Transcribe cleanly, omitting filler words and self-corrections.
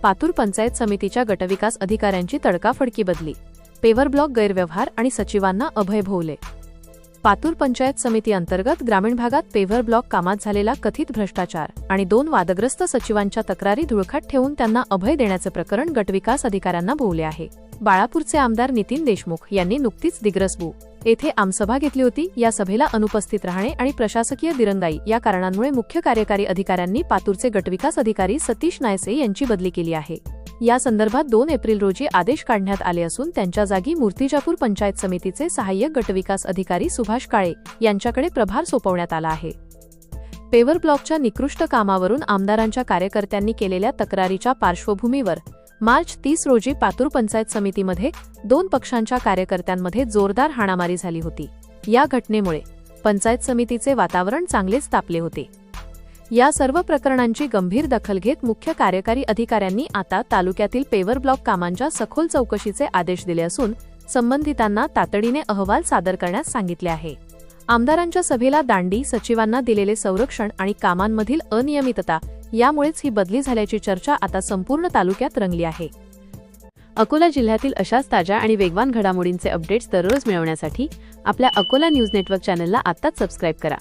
पातूर पंचायत समितीच्या गटविकास अधिकाऱ्यांची तडकाफडकी बदली, पेवर ब्लॉक गैरव्यवहार आणि सचिवांना अभय भोवले। पातूर पंचायत समिती अंतर्गत ग्रामीण भागात पेव्हर ब्लॉक कामात झालेला कथित भ्रष्टाचार आणि 2 वादग्रस्त सचिवांच्या तक्रारी धुळखात ठेवून त्यांना अभय देण्याचे प्रकरण गटविकास अधिकाऱ्यांना भोवले आहे। बाळापूरचे आमदार नितीन देशमुख यांनी नुकतीच दिग्रसबू येथे आमसभा घेतली होती। या सभेला अनुपस्थित राहणे आणि प्रशासकीय दिरंगाई या कारणांमुळे मुख्य कार्यकारी अधिकाऱ्यांनी पातूरचे गटविकास अधिकारी सतीश नायसे यांची बदली केली आहे। या संदर्भात 2 एप्रिल रोजी आदेश काढण्यात आले असून त्यांच्या जागी मूर्तिजापूर पंचायत समितीचे सहाय्यक गटविकास अधिकारी सुभाष काळे यांच्याकडे प्रभार सोपवण्यात आला आहे। पेवर ब्लॉकच्या निकृष्ट कामावरून आमदारांच्या कार्यकर्त्यांनी केलेल्या तक्रारीच्या पार्श्वभूमीवर मार्च 30 रोजी पातूर पंचायत समितीमध्ये 2 पक्षांच्या कार्यकर्त्यांमध्ये जोरदार हाणामारी झाली होती। या घटनेमुळे पंचायत समितीचे वातावरण चांगलेच तापले होते। या सर्व प्रकरणांची गंभीर दखल घेत मुख्य कार्यकारी अधिकाऱ्यांनी आता तालुक्यातील पेवर ब्लॉक कामांच्या सखोल चौकशीचे आदेश दिले असून संबंधितांना तातडीने अहवाल सादर करण्यास सांगितले आहे। आमदारांच्या सभेला दांडी, सचिवांना दिलेले संरक्षण आणि कामांमधील अनियमितता यामुळेच ही बदली झाल्याची चर्चा आता संपूर्ण तालुक्यात रंगली आहे। अकोला जिल्ह्यातील अशाच ताज्या आणि वेगवान घडामोडींचे अपडेट्स दररोज मिळवण्यासाठी आपल्या अकोला न्यूज नेटवर्क चॅनलला आत्ताच सबस्क्राईब करा।